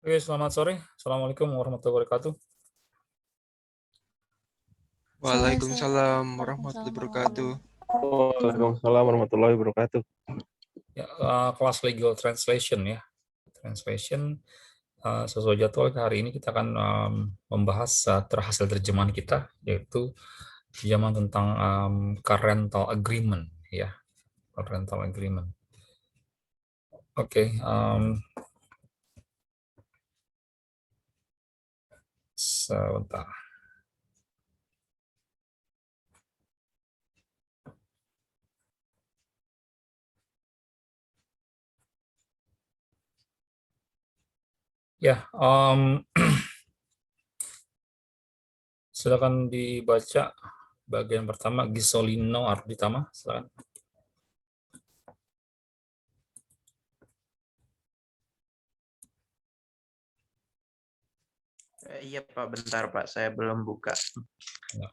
Oke, selamat sore. Assalamualaikum warahmatullahi wabarakatuh. Waalaikumsalam warahmatullahi wabarakatuh. Waalaikumsalam warahmatullahi wabarakatuh. Ya, kelas legal translation ya. Translation sesuai jadwal hari ini kita akan membahas hasil terjemahan kita, yaitu terjemahan tentang car rental agreement ya. Car rental agreement. Oke, sebentar. Ya, silakan dibaca bagian pertama. Gisolino Arditama, silakan. Iya Pak, bentar Pak, saya belum buka. Ya.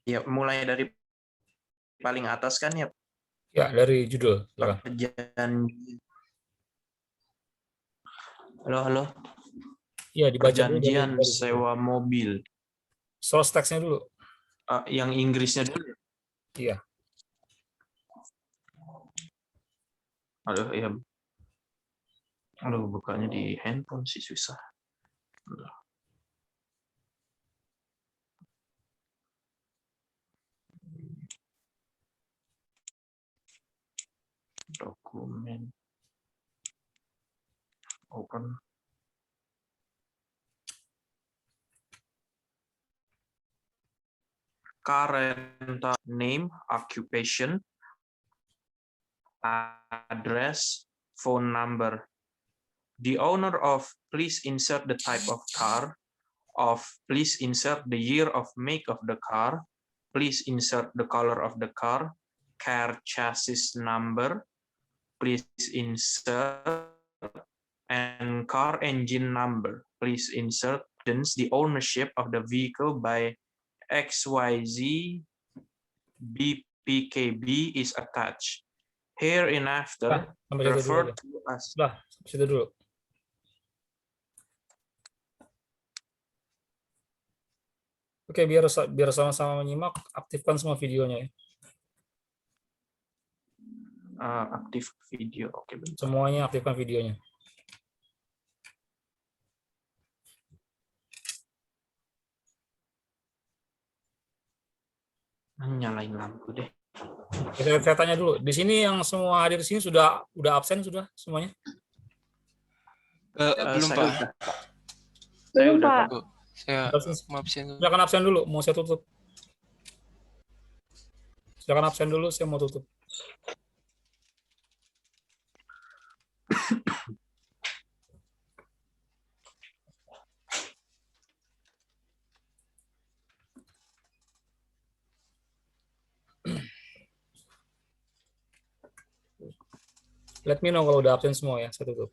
Iya, mulai dari paling atas kan ya, Ya, dari judul, silakan. perjanjian. Halo. Ya, dibaca dulu dari Perjanjian sewa mobil. source text-nya dulu. Yang Inggrisnya dulu. Iya. Iya. Bukanya di handphone sih susah. Dokumen. Open. Car rental name, occupation, address, phone number. The owner of, please insert the type of car. Of, please insert the year of make of the car. Please insert the color of the car. Car chassis number. Please insert. And car engine number. Please insert. The ownership of the vehicle by XYZ BPKB is attached. Hereinafter, refer to as. Lah, situ dulu. Oke, biar sama-sama menyimak, aktifkan semua videonya ya. Aktif video, oke bentar. Semuanya aktifkan videonya. Nyalain lampu deh. Saya tanya dulu, di sini yang semua hadir di sini sudah absen sudah semuanya? Belum Saya Pak. udah. Saya udah Pak. Pak. Saya mau absen dulu. Silakan absen dulu, mau saya tutup. Silakan absen dulu, saya mau tutup. Let me know kalau udah absen semua ya, saya tutup.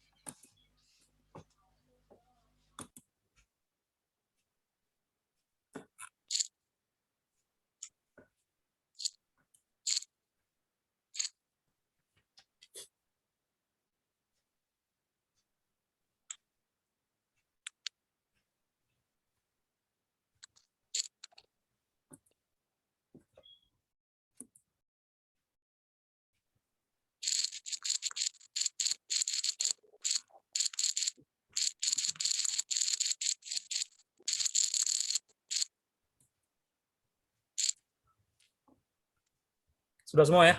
Sudah semua ya?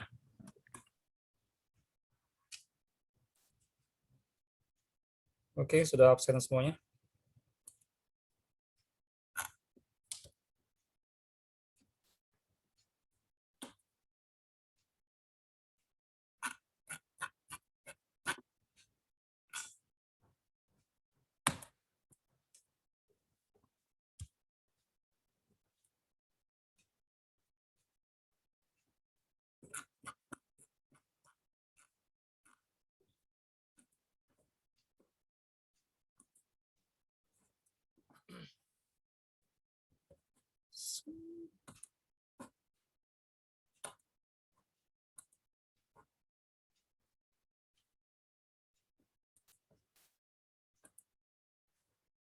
Oke, sudah absen semuanya.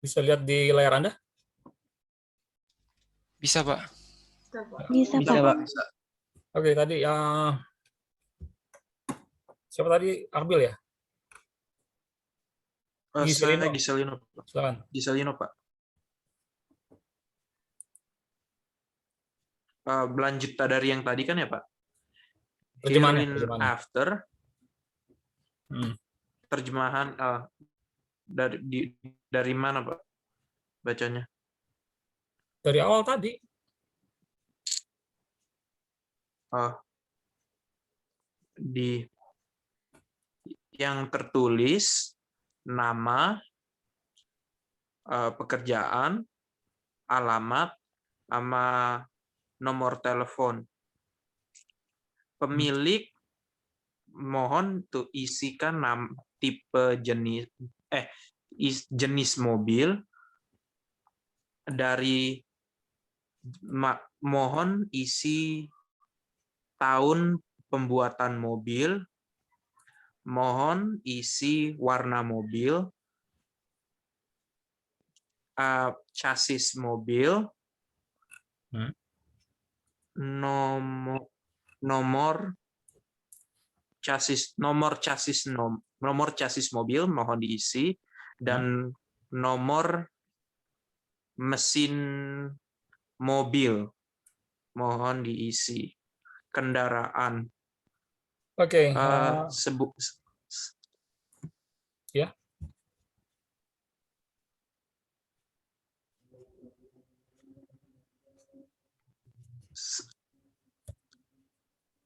Bisa lihat di layar Anda? Bisa, Pak. Bisa, Bisa, Pak. Pak. Bisa. Oke, tadi siapa tadi? Arbil ya? Saya Giselino. Giselino, Pak. Silakan. Giselino, Pak. Berlanjut dari yang tadi kan ya, Pak? Terjemahannya, Hereinafter, after, Hmm. terjemahan dari mana, Pak? Bacanya? Dari awal tadi. Di yang tertulis nama, pekerjaan, alamat, sama nomor telepon. Pemilik mohon tuh isikan tipe jenis mobil, dari mohon isi tahun pembuatan mobil, mohon isi warna mobil, chassis mobil, nomor chassis mobil mohon diisi, dan nomor mesin mobil mohon diisi. Kendaraan. Oke. Ya.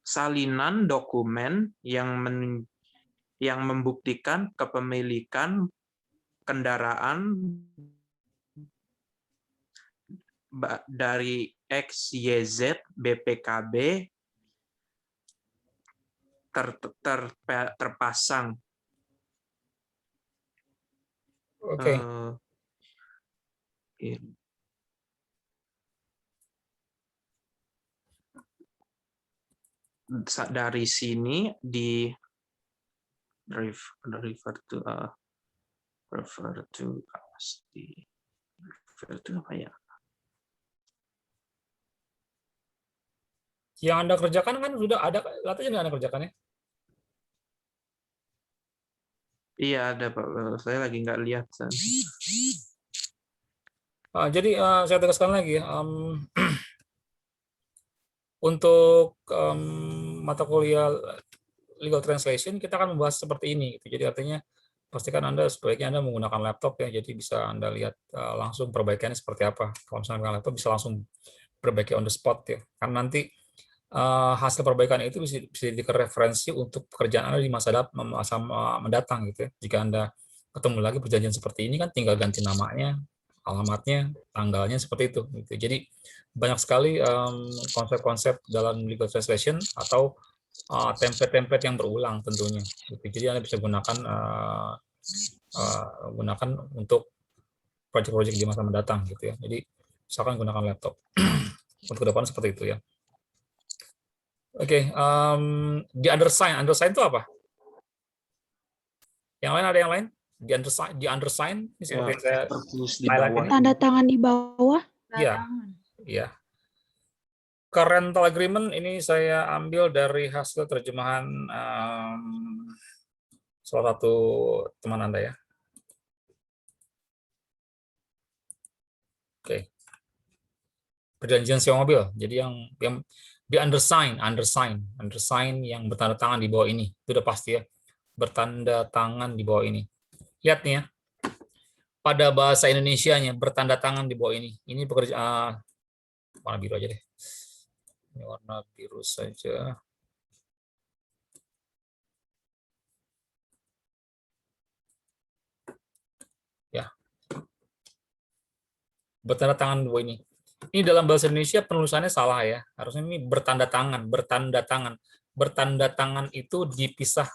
Salinan dokumen yang membuktikan kepemilikan kendaraan dari XYZ BPKB terpasang. Oke. Dari sini di refer to apa ya? Yang Anda kerjakan kan sudah ada, katanya nggak Anda kerjakan ya? Iya ada Pak, saya lagi nggak lihat. Jadi saya tegaskan lagi, untuk mata kuliah legal translation kita akan membahas seperti ini. Gitu. Jadi artinya pastikan sebaiknya Anda menggunakan laptop ya, jadi bisa Anda lihat langsung perbaikannya seperti apa. Kalau misalnya dengan laptop bisa langsung perbaiki on the spot ya. Karena nanti hasil perbaikan itu bisa dijadikan referensi untuk pekerjaan Anda di masa mendatang gitu ya. Jika Anda ketemu lagi perjanjian seperti ini kan tinggal ganti namanya, alamatnya, tanggalnya seperti itu. Gitu. Jadi banyak sekali konsep-konsep dalam legal translation atau template-template yang berulang tentunya. Gitu. Jadi Anda bisa gunakan untuk proyek-proyek di masa mendatang gitu ya. Jadi misalkan gunakan laptop untuk ke depan seperti itu ya. Oke, di undersign itu apa? Yang lain ada yang lain? Di undersign ini seperti yang saya highlight ini. Tanda tangan di bawah. Iya. Iya. Rental agreement ini saya ambil dari hasil terjemahan salah satu teman Anda ya. Oke. Perjanjian sewa mobil. Jadi yang di undersign yang bertanda tangan di bawah ini. Itu udah pasti ya. Bertanda tangan di bawah ini. Lihat nih ya. Pada bahasa Indonesianya bertanda tangan di bawah ini. Ini pekerjaan warna biru aja deh. Ini warna biru saja. Ya. Bertanda tangan di bawah ini. Ini dalam bahasa Indonesia penulisannya salah ya. Harusnya ini bertanda tangan. Bertanda tangan itu dipisah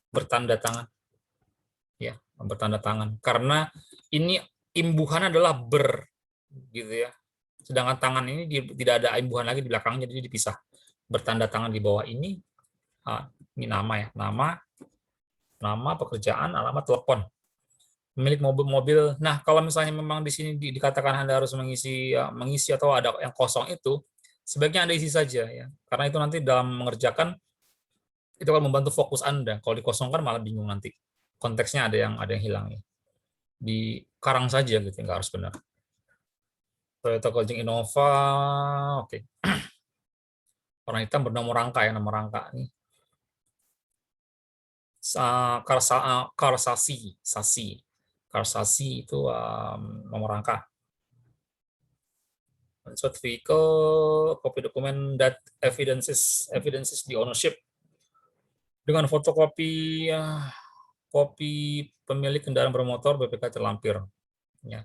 bertanda tangan. Ya, bertanda tangan. Karena ini imbuhan adalah gitu ya. Sedangkan tangan ini tidak ada imbuhan lagi di belakangnya, jadi dipisah. Bertanda tangan di bawah ini nama ya. Nama, pekerjaan, alamat, telepon. Pemilik mobil. Nah, kalau misalnya memang di sini dikatakan Anda harus mengisi atau ada yang kosong itu, sebaiknya Anda isi saja ya. Karena itu nanti dalam mengerjakan itu akan membantu fokus Anda. Kalau dikosongkan malah bingung nanti. Konteksnya ada yang hilang ya. Di karang saja gitu, nggak harus benar. Toyota Gojek Innova, oke. Warna hitam bernomor rangka ya, nomor rangka nih. Karsasi itu nomor rangka. Unsurt vehicle, copy dokumen that evidences the ownership. Dengan fotokopi kopi pemilik kendaraan bermotor BPK terlampir. Ya.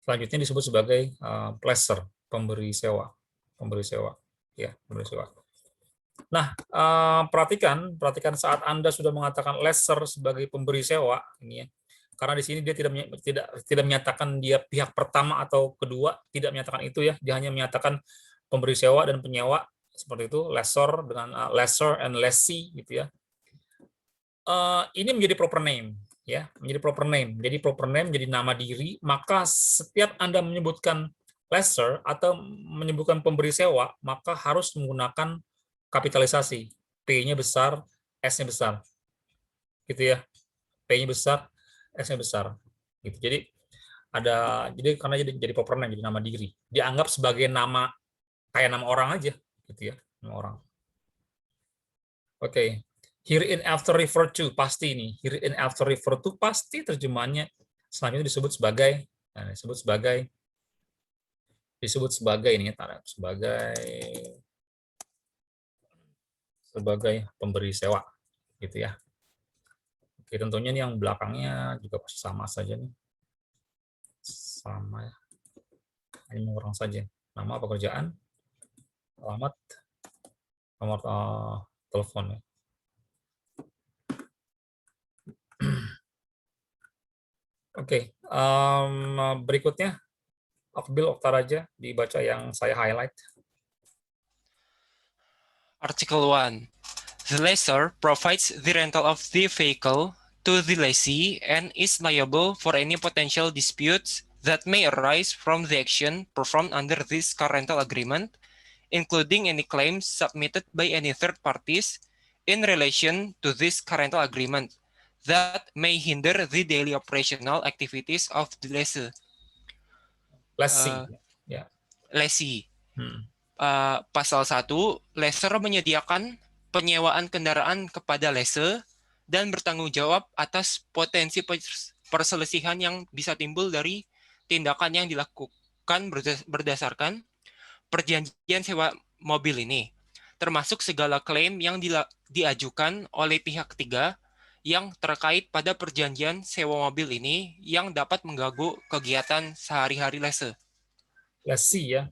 Selanjutnya disebut sebagai placer, pemberi sewa. Ya, pemberi sewa. Nah, perhatikan saat Anda sudah mengatakan lesser sebagai pemberi sewa ini ya. Karena di sini dia tidak menyatakan dia pihak pertama atau kedua, tidak menyatakan itu ya. Dia hanya menyatakan pemberi sewa dan penyewa seperti itu, lessor dengan lessor and lessee gitu ya. Ini menjadi proper name ya, menjadi proper name. Jadi proper name jadi nama diri, maka setiap Anda menyebutkan lessor atau menyebutkan pemberi sewa, maka harus menggunakan kapitalisasi. P-nya besar, S-nya besar. Gitu ya. P-nya besar, S-nya besar. Gitu. Jadi karena jadi proper name, jadi nama diri. Dianggap sebagai nama kayak nama orang aja gitu ya, nama orang. Oke. Herein after refer to pasti ini. Herein after refer to pasti terjemahannya selanjutnya disebut sebagai ini sebagai pemberi sewa gitu ya. Oke, tentunya ini yang belakangnya juga pasti sama saja nih. Sama ya. Ini orang saja. Nama pekerjaan, alamat, nomor telepon ya. Oke, berikutnya Akbil Oktaraja dibaca yang saya highlight. Article 1. The lessor provides the rental of the vehicle to the lessee and is liable for any potential disputes that may arise from the action performed under this car rental agreement, including any claims submitted by any third parties in relation to this car rental agreement that may hinder the daily operational activities of the lessee. Lessee. Pasal 1, lessor menyediakan penyewaan kendaraan kepada lessee dan bertanggung jawab atas potensi perselisihan yang bisa timbul dari tindakan yang dilakukan berdasarkan perjanjian sewa mobil ini, termasuk segala klaim yang diajukan oleh pihak ketiga yang terkait pada perjanjian sewa mobil ini yang dapat mengganggu kegiatan sehari-hari lessee. Lessee ya.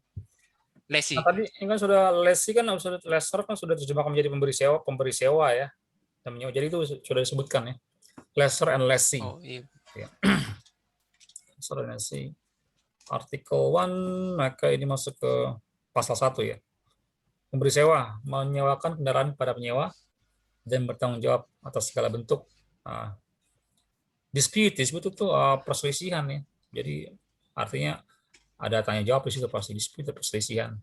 Lessee. Nah, tadi ini kan sudah lessee kan lessor kan sudah terjemahkan menjadi pemberi sewa ya. Namanya. Jadi itu sudah disebutkan ya. Lessor and lessee. Oh, iya. Ya. Lessor and lessee. Artikel 1 maka ini masuk ke pasal 1 ya. Pemberi sewa menyewakan kendaraan pada penyewa dan bertanggung jawab atas segala bentuk dispute itu perselisihan ya. Jadi artinya ada tanya jawab di situ, pasti dispute perselisihan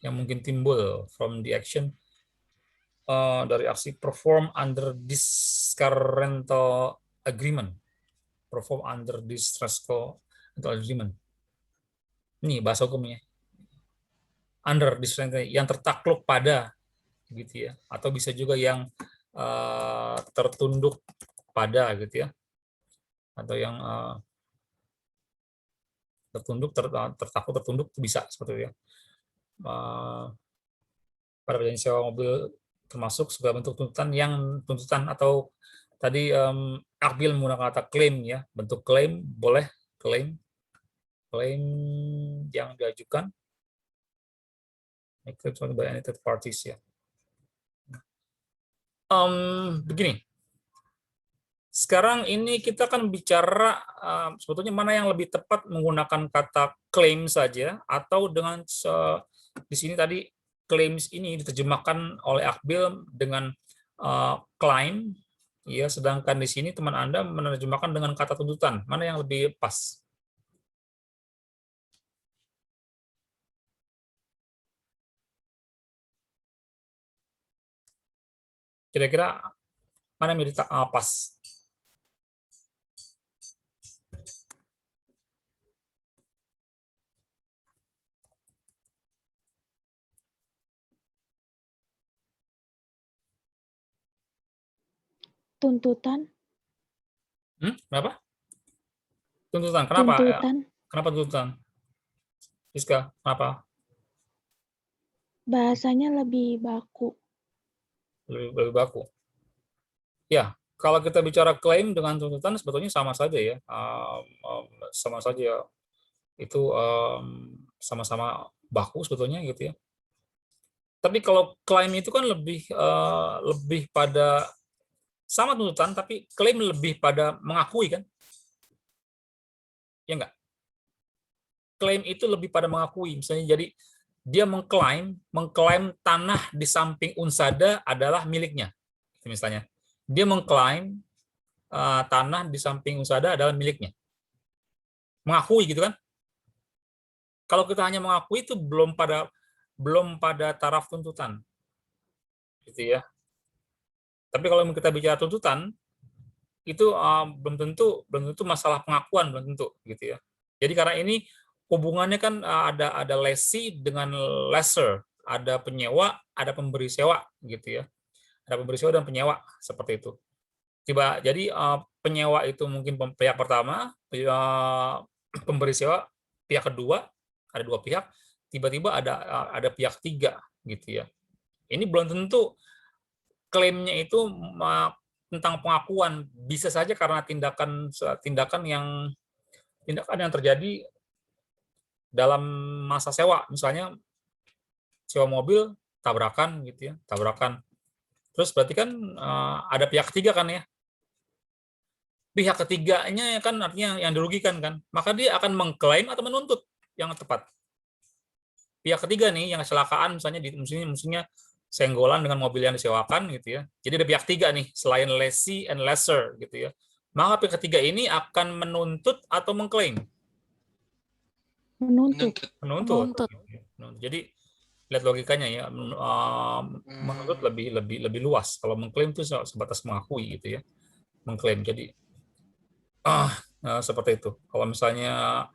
yang mungkin timbul from the action dari aksi perform under this car rental agreement. Perform under this rental agreement. Ini bahasa hukumnya. Under this rental yang tertakluk pada gitu ya, atau bisa juga yang tertunduk pada gitu ya, atau yang tertakluk tertunduk bisa seperti itu ya. Pada perjanjian sewa mobil termasuk segala bentuk tuntutan atau tadi Akbil menggunakan kata klaim ya, bentuk klaim boleh klaim yang diajukan by any third parties ya. Begini, sekarang ini kita kan bicara sebetulnya mana yang lebih tepat menggunakan kata claim saja atau dengan di sini tadi claims ini diterjemahkan oleh Akbil dengan claim Ya, sedangkan di sini teman Anda menerjemahkan dengan kata tuntutan. Mana yang lebih pas? Kira-kira mana yang lebih pas? Tuntutan. Kenapa? Tuntutan. Kenapa? Tuntutan. Kenapa tuntutan? Rizka, kenapa? Bahasanya lebih baku. Lebih baku. Ya, kalau kita bicara klaim dengan tuntutan sebetulnya sama saja ya. Sama saja. Itu sama-sama baku sebetulnya gitu ya. Tapi kalau klaim itu kan lebih pada sama tuntutan, tapi klaim lebih pada mengakui kan? Ya enggak? Klaim itu lebih pada mengakui. Misalnya jadi dia mengklaim tanah di samping Unsada adalah miliknya. Misalnya, dia mengklaim tanah di samping Unsada adalah miliknya. Mengakui gitu kan? Kalau kita hanya mengakui itu belum pada taraf tuntutan. Gitu ya. Tapi kalau kita bicara tuntutan, itu belum tentu masalah pengakuan, belum tentu gitu ya. Jadi karena ini hubungannya kan ada lessee dengan lesser, ada penyewa, ada pemberi sewa gitu ya. Ada pemberi sewa dan penyewa seperti itu. Jadi penyewa itu mungkin pihak pertama, pemberi sewa pihak kedua, ada dua pihak, tiba-tiba ada pihak tiga gitu ya. Ini belum tentu klaimnya itu tentang pengakuan, bisa saja karena tindakan yang terjadi dalam masa sewa, misalnya sewa mobil tabrakan gitu ya, tabrakan. Terus berarti kan ada pihak ketiga kan ya. Pihak ketiganya kan artinya yang dirugikan kan, maka dia akan mengklaim atau menuntut yang tepat. Pihak ketiga nih yang kecelakaan misalnya musuhnya senggolan dengan mobil yang disewakan gitu ya. Jadi ada pihak tiga nih selain lessee and lesser gitu ya. Maka pihak ketiga ini akan menuntut atau mengklaim. Menuntut. Menuntut. Jadi lihat logikanya ya, menuntut lebih luas. Kalau mengklaim itu sebatas mengakui gitu ya, mengklaim. Jadi seperti itu. Kalau misalnya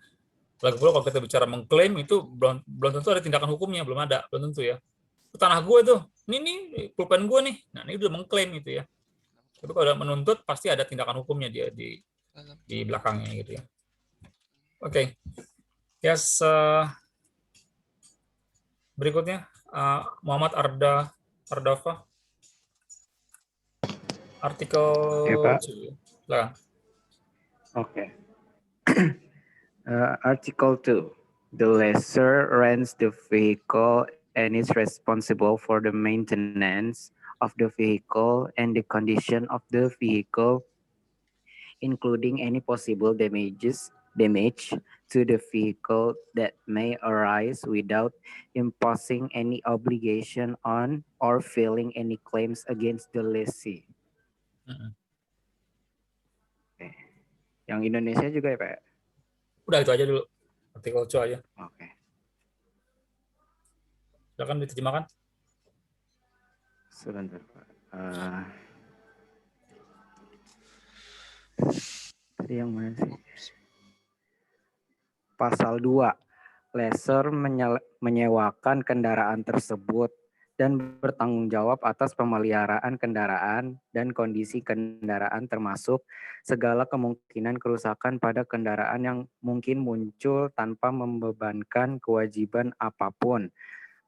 lagi pula kalau kita bicara mengklaim itu belum tentu ada tindakan hukumnya, belum tentu ya. Itu tanah gue tuh, ini pulpen gue nih. Nah ini udah mengklaim gitu ya. Tapi kalau udah menuntut pasti ada tindakan hukumnya dia di belakangnya gitu ya. Oke. Yes. Berikutnya Muhammad Ardafa. Artikel ya, Pak. Silakan. Oke. Article 2. The lessor rents the vehicle and is responsible for the maintenance of the vehicle and the condition of the vehicle, including any possible damage to the vehicle that may arise without imposing any obligation on or filing any claims against the lessee. Oke. Yang Indonesia juga ya, Pak? Udah itu aja dulu. Artikel 2 aja. Oke. Silakan diterjemahkan. Sebentar, Pak. Tadi yang mana sih? Pasal 2. Lessor menyewakan kendaraan tersebut dan bertanggung jawab atas pemeliharaan kendaraan dan kondisi kendaraan termasuk segala kemungkinan kerusakan pada kendaraan yang mungkin muncul tanpa membebankan kewajiban apapun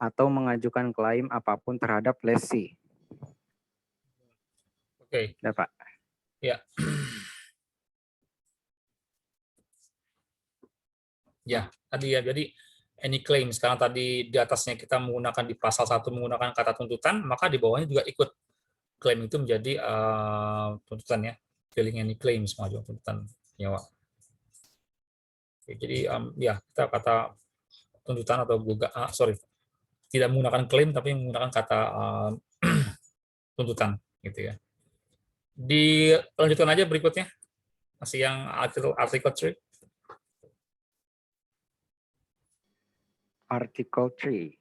atau mengajukan klaim apapun terhadap lessee. Oke. Ya, Pak. Ya. Ya, tadi ya. Jadi any claim sekarang tadi di atasnya kita menggunakan di pasal 1 menggunakan kata tuntutan, maka di bawahnya juga ikut klaim itu menjadi tuntutan ya. Filing any claim semua juga tuntutan nyewa. Jadi ya kita kata tuntutan atau tidak menggunakan klaim tapi menggunakan kata tuntutan gitu ya. Dilanjutkan aja berikutnya. Masih yang article 3. Article 3.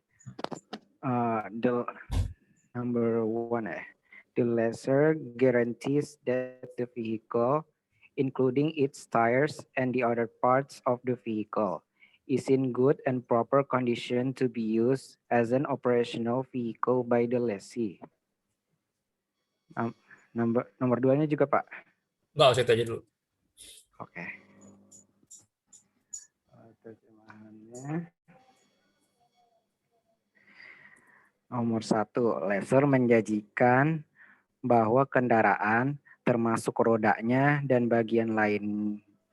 The number 1. The lessor guarantees that the vehicle, including its tires and the other parts of the vehicle, is in good and proper condition to be used as an operational vehicle by the lessee. Nomor 2-nya juga, Pak. Enggak usah itu aja dulu. Oke. Terjemahannya. Nomor 1, lessor menjanjikan bahwa kendaraan termasuk rodanya dan bagian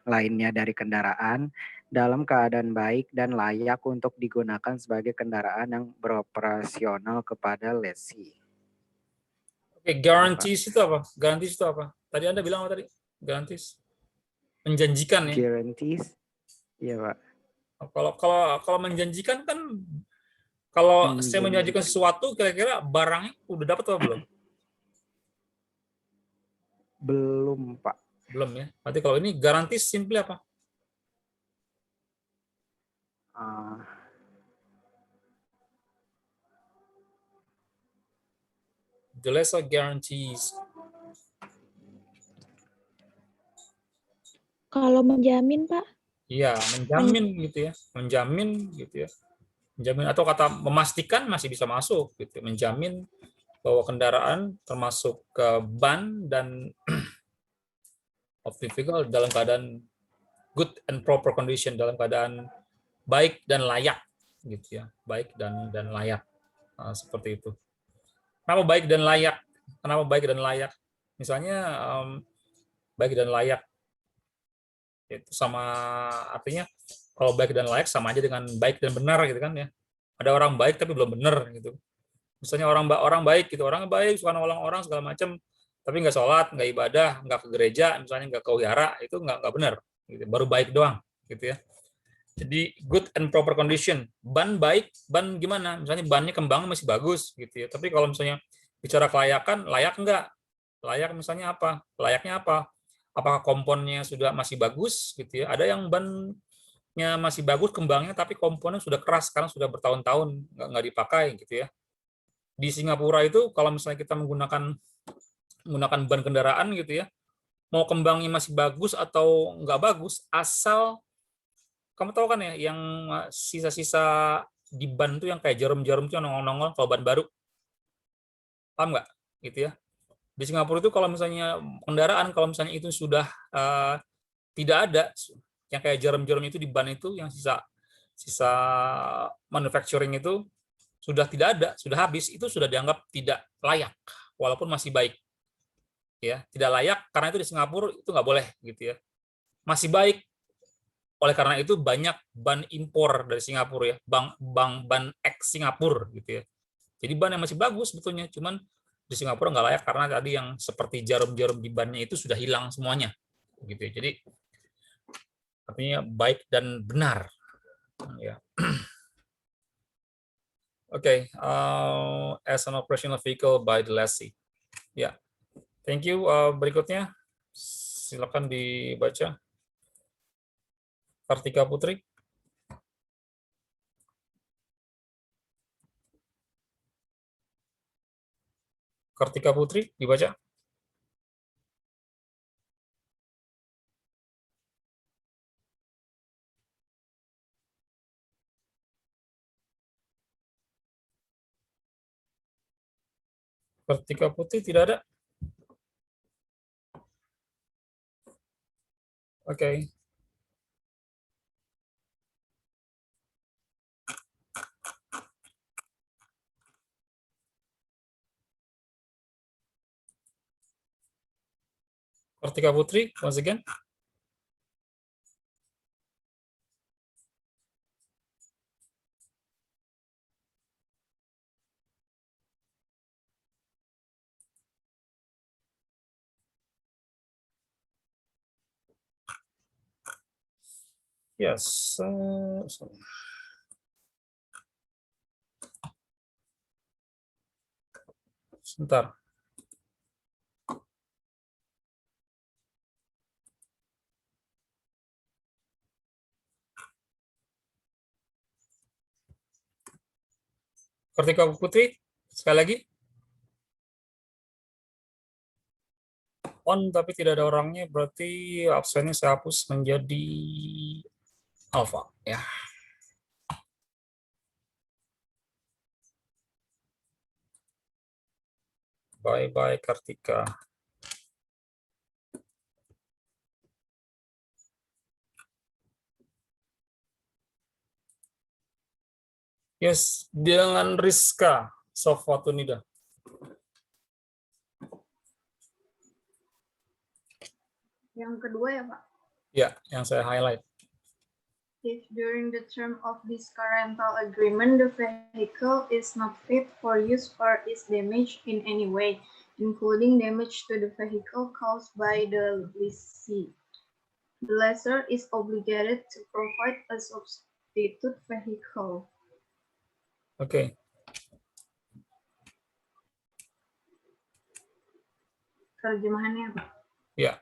lainnya dari kendaraan dalam keadaan baik dan layak untuk digunakan sebagai kendaraan yang beroperasional kepada lessee. Oke, guarantees itu apa? Guarantees itu apa? Tadi Anda bilang apa tadi? Guarantees. Menjanjikan ya. Guarantees. Iya, Pak. Kalau menjanjikan kan, kalau saya menjanjikan sesuatu, kira-kira barangnya udah dapat atau belum? Belum, Pak. Belum ya. Berarti kalau ini garantis simply apa? The lessor guarantees. Kalau menjamin, Pak? Iya, menjamin gitu ya. Menjamin gitu ya. Menjamin, atau kata memastikan masih bisa masuk gitu. Menjamin bahwa kendaraan termasuk ke ban dan of the vehicle dalam keadaan good and proper condition, dalam keadaan baik dan layak gitu ya. Baik dan layak. Seperti itu. Kenapa baik dan layak? Kenapa baik dan layak? Misalnya baik dan layak itu sama, artinya kalau baik dan layak sama aja dengan baik dan benar gitu kan ya. Ada orang baik tapi belum benar gitu. Misalnya orang baik gitu, orang baik suka nolong orang segala macam, tapi nggak sholat, nggak ibadah, nggak ke gereja, misalnya nggak ke wihara, itu nggak benar. Gitu. Baru baik doang gitu ya. Jadi good and proper condition. Ban baik, ban gimana? Misalnya bannya kembang masih bagus gitu ya. Tapi kalau misalnya bicara kelayakan, layak enggak? Layak misalnya apa? Layaknya apa? Apakah komponnya sudah masih bagus gitu ya? Ada yang bannya masih bagus kembangnya, tapi komponnya sudah keras karena sudah bertahun-tahun nggak dipakai gitu ya. Di Singapura itu kalau misalnya kita menggunakan ban kendaraan gitu ya, mau kembangnya masih bagus atau nggak bagus, asal kamu tahu kan ya, yang sisa-sisa di ban tuh yang kayak jarum-jarum tuh yang nongol-nongol kalau ban baru. Paham nggak? Gitu ya. Di Singapura itu kalau misalnya kendaraan, kalau misalnya itu sudah tidak ada, yang kayak jarum-jarum itu di ban itu, yang sisa manufacturing itu sudah tidak ada, sudah habis, itu sudah dianggap tidak layak, walaupun masih baik. Ya, tidak layak karena itu di Singapura itu nggak boleh gitu ya. Masih baik. Oleh karena itu banyak ban impor dari Singapura ya, ban ex Singapura gitu ya. Jadi ban yang masih bagus sebetulnya, cuman di Singapura nggak layak karena tadi yang seperti jarum-jarum di bannya itu sudah hilang semuanya, gitu ya. Jadi artinya baik dan benar. Ya. Oke, as an operational vehicle by the lessee. Ya, thank you. Berikutnya, silakan dibaca. Kartika Putri. Kartika Putri, dibaca. Kartika Putri tidak ada. Oke. Kartika Putri, once again. Yes. Sebentar. Kartika Putri, sekali lagi. On tapi tidak ada orangnya, berarti absennya saya hapus menjadi alpha ya. Bye bye Kartika. Yes, dengan Rizka Sofatunida. Yang kedua ya, Pak. Ya, yang saya highlight. If during the term of this car rental agreement, the vehicle is not fit for use or is damaged in any way, including damage to the vehicle caused by the lessee, the lessor is obligated to provide a substitute vehicle. Oke. Terjemahannya, Pak. Ya.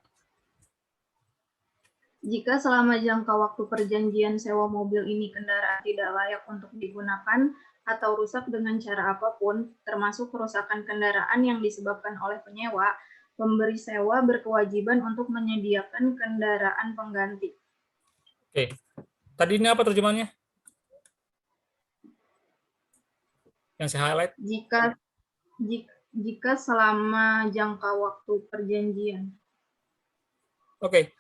Jika selama jangka waktu perjanjian sewa mobil ini kendaraan tidak layak untuk digunakan atau rusak dengan cara apapun, termasuk kerusakan kendaraan yang disebabkan oleh penyewa, pemberi sewa berkewajiban untuk menyediakan kendaraan pengganti. Oke. Tadi ini apa terjemahannya? Yang saya highlight? Jika selama jangka waktu perjanjian. Oke.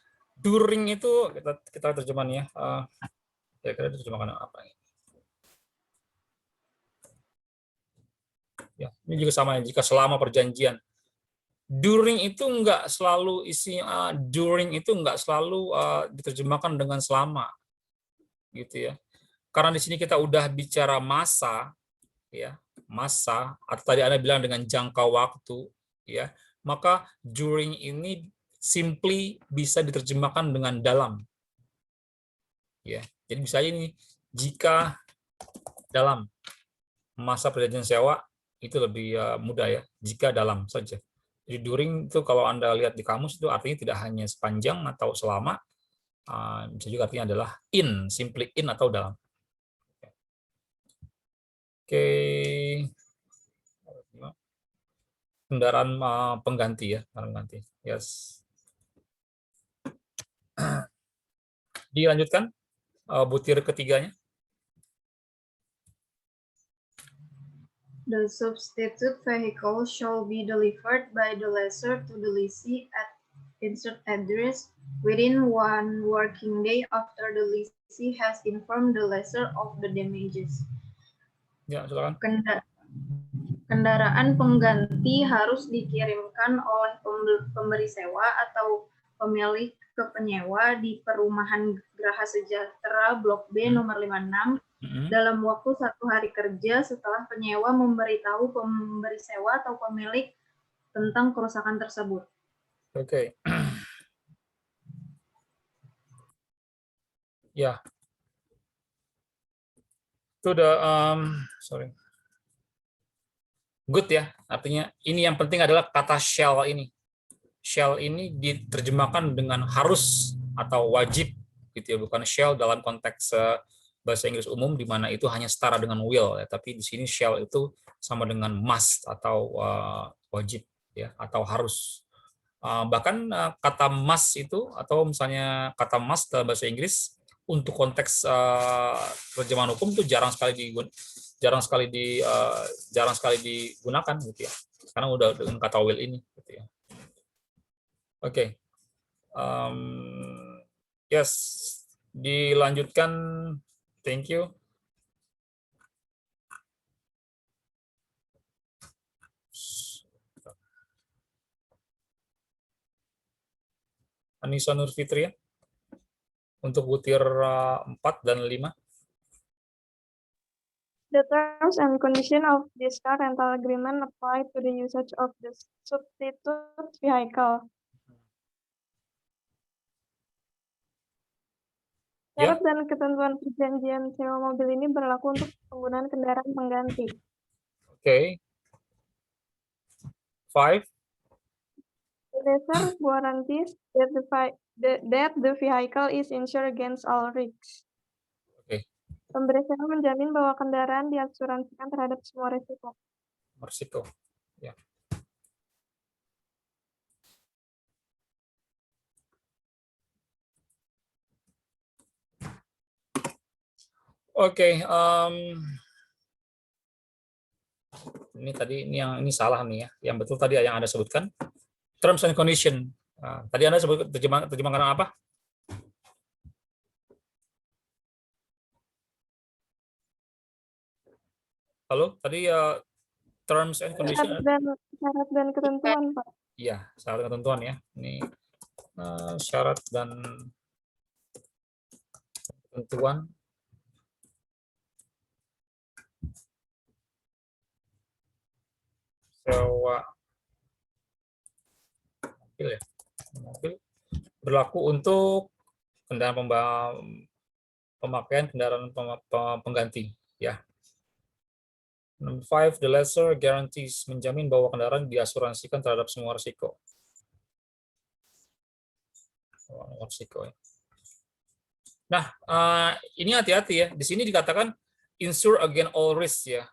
During itu kita terjemahannya. Kira-kira terjemahkan apa ini? Ya, ini juga sama ya. Jika selama perjanjian. During itu enggak selalu isinya. During itu enggak selalu diterjemahkan dengan selama, gitu ya. Karena di sini kita udah bicara masa, ya, masa. Atau tadi Anda bilang dengan jangka waktu, ya. Maka during ini simply bisa diterjemahkan dengan dalam. Ya, jadi bisa ini jika dalam masa perjanjian sewa itu lebih mudah ya, jika dalam saja. Jadi during itu kalau Anda lihat di kamus itu artinya tidak hanya sepanjang atau selama, bisa juga artinya adalah in, simply in atau dalam. Oke. Kendaraan pengganti ya, pengganti. Yes. Dilanjutkan butir ketiganya. The substitute vehicle shall be delivered by the lessor to the lessee at insert address within 1 working day after the lessee has informed the lessor of the damages. Ya, silakan. Kendaraan pengganti harus dikirimkan oleh pemberi sewa atau pemilik ke penyewa di perumahan Graha Sejahtera Blok B nomor 56 dalam waktu 1 hari kerja setelah penyewa memberitahu pemberi sewa atau pemilik tentang kerusakan tersebut. Oke. Ya. Itu udah, sorry. Good ya, artinya ini yang penting adalah kata shall ini. Shall ini diterjemahkan dengan harus atau wajib, gitu ya, bukan shall dalam konteks bahasa Inggris umum di mana itu hanya setara dengan will ya, tapi di sini shall itu sama dengan must atau wajib ya, atau harus. Bahkan kata must itu atau misalnya kata must dalam bahasa Inggris untuk konteks terjemahan hukum itu jarang sekali digunakan gitu ya, karena udah dengan kata will ini gitu ya. Oke. Yes, dilanjutkan. Thank you. Anissa Nurfitria untuk butir 4 dan 5. The terms and conditions of this car rental agreement apply to the usage of the substitute vehicle. Syarat dan ketentuan perjanjian sewa mobil ini berlaku untuk penggunaan kendaraan pengganti. Oke. 5. The lessor guarantees that the vehicle is insured against all risks. Oke. Pemberi sewa menjamin bahwa kendaraan diasuransikan terhadap semua risiko. Risiko. Ya. Oke, ini tadi ini salah nih ya. Yang betul tadi yang Anda sebutkan terms and condition. Nah, tadi Anda sebut terjemahkan apa? Halo, tadi terms and condition. Syarat dan ketentuan, Pak. Iya, syarat dan ketentuan ya. Ini syarat dan ketentuan. Sewa mobil ya. Mobil berlaku untuk kendaraan pemakaian kendaraan pengganti ya. Number 5, the lessor guarantees, menjamin bahwa kendaraan diasuransikan terhadap semua risiko. Risiko ya. Nah, ini hati-hati ya. Di sini dikatakan insure against all risk ya.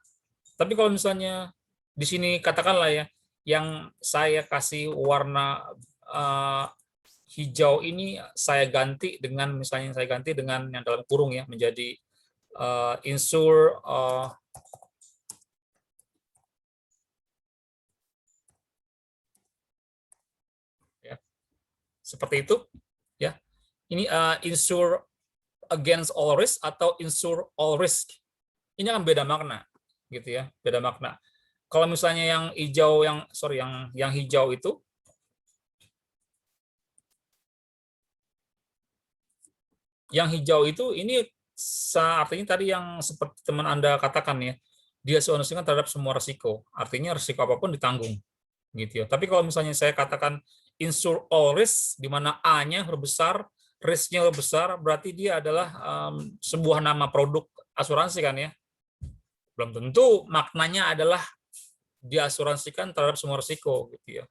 Tapi kalau misalnya di sini katakanlah ya, yang saya kasih warna hijau ini saya ganti dengan misalnya yang dalam kurung ya menjadi insure ya. Seperti itu ya. Ini insure against all risk atau insure all risk. Ini akan beda makna gitu ya, beda makna. Kalau misalnya yang hijau yang hijau itu ini artinya tadi yang seperti teman Anda katakan ya, dia asuransikan terhadap semua risiko. Artinya risiko apapun ditanggung gitu ya. Tapi kalau misalnya saya katakan insure all risk di mana A-nya huruf besar, risk-nya huruf besar, berarti dia adalah sebuah nama produk asuransi kan ya. Belum tentu maknanya adalah diasuransikan terhadap semua risiko gitu ya.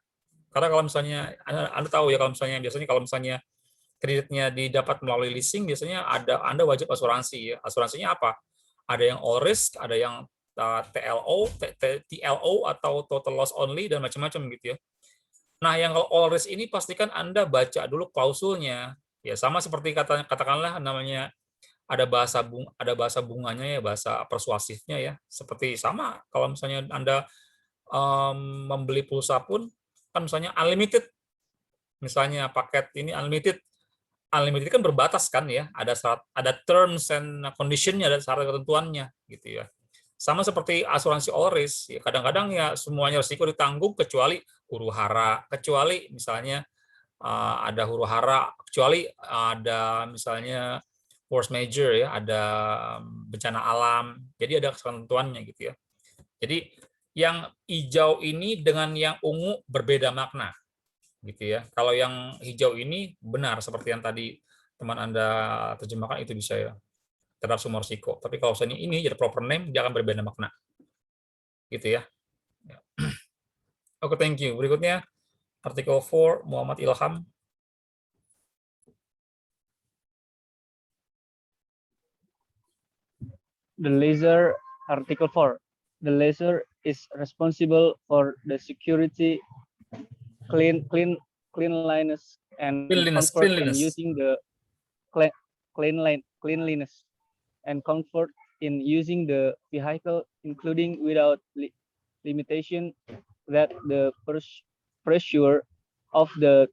Karena kalau misalnya Anda tahu ya, kalau misalnya kreditnya didapat melalui leasing, biasanya Anda wajib asuransi ya. Asuransinya apa? Ada yang all risk, ada yang TLO atau total loss only dan macam-macam gitu ya. Nah, yang kalau all risk ini pastikan Anda baca dulu klausulnya. Ya sama seperti katakanlah namanya ada bahasa bunganya ya, bahasa persuasifnya ya. Seperti sama kalau misalnya Anda membeli pulsa pun kan misalnya unlimited. Misalnya paket ini unlimited kan berbatas kan ya, ada terms and condition-nya, ada syarat ketentuannya gitu ya. Sama seperti asuransi all risk, ya kadang-kadang ya semuanya risiko ditanggung kecuali huru-hara, kecuali misalnya ada huru-hara, kecuali ada misalnya force major ya, ada bencana alam. Jadi ada ketentuannya gitu ya. Jadi yang hijau ini dengan yang ungu berbeda makna gitu ya. Kalau yang hijau ini benar seperti yang tadi teman Anda terjemahkan, itu bisa ya terhadap semua risiko. Tapi kalau misalnya ini jadi proper name, dia akan berbeda makna. Gitu ya. Oke, thank you. Berikutnya artikel 4 Muhammad Ilham. The lessor, Article 4. The lessor is responsible for the security, cleanliness, and comfort in using the cleanliness and comfort in using the vehicle, including without limitation that the pressure of the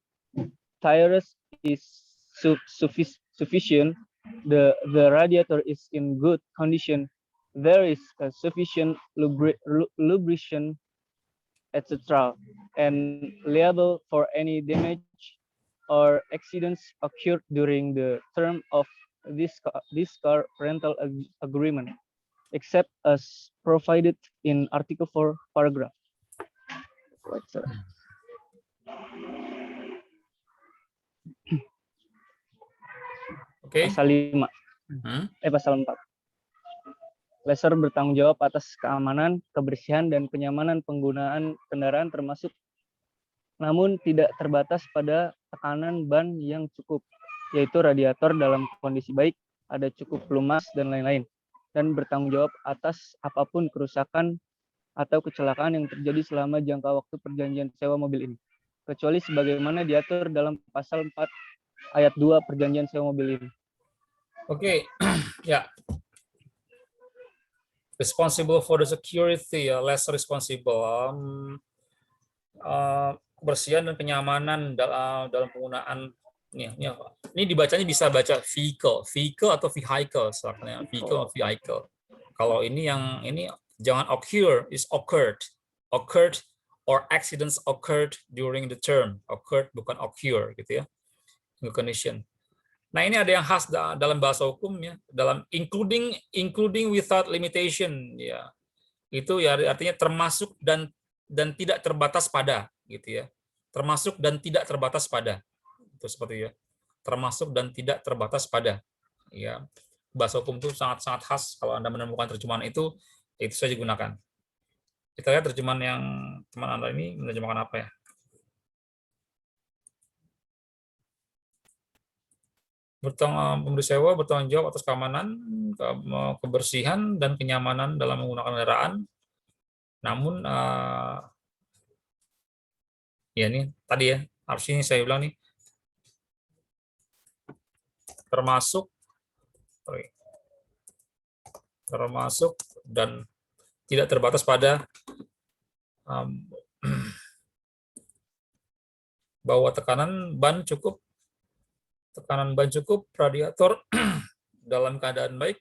tires is sufficient, the radiator is in good condition, there is a sufficient lubrication, etc., and liable for any damage or accidents occurred during the term of this car rental agreement, except as provided in Article 4, paragraph. Oke. Pasal 5. Pasal 4. Lessor bertanggung jawab atas keamanan, kebersihan, dan kenyamanan penggunaan kendaraan termasuk namun tidak terbatas pada tekanan ban yang cukup, yaitu radiator dalam kondisi baik, ada cukup pelumas, dan lain-lain. dan bertanggung jawab atas apapun kerusakan atau kecelakaan yang terjadi selama jangka waktu perjanjian sewa mobil ini, kecuali sebagaimana diatur dalam pasal 4 ayat 2 perjanjian sewa mobil ini. Oke, ya. Responsible for the security, less responsible. Kebersihan dan kenyamanan dalam penggunaan ini dibacanya bisa baca vehicle atau vehicle, misalnya vehicle atau vehicle. Kalau ini jangan occur, is occurred or accidents occurred during the term. Occurred bukan occur gitu ya. Condition. Nah, ini ada yang khas dalam bahasa hukum ya, dalam including without limitation ya. Itu ya artinya termasuk dan tidak terbatas pada gitu ya. Termasuk dan tidak terbatas pada. Itu seperti ya. Termasuk dan tidak terbatas pada. Ya. Bahasa hukum itu sangat-sangat khas. Kalau Anda menemukan terjemahan itu saja gunakan. Kita lihat terjemahan yang teman Anda ini menerjemahkan apa ya? Pemberi sewa bertanggung jawab atas keamanan, kebersihan, dan kenyamanan dalam menggunakan kendaraan. Namun, ya ini tadi ya, harus ini saya bilang nih, termasuk dan tidak terbatas pada bahwa tekanan ban cukup, radiator dalam keadaan baik,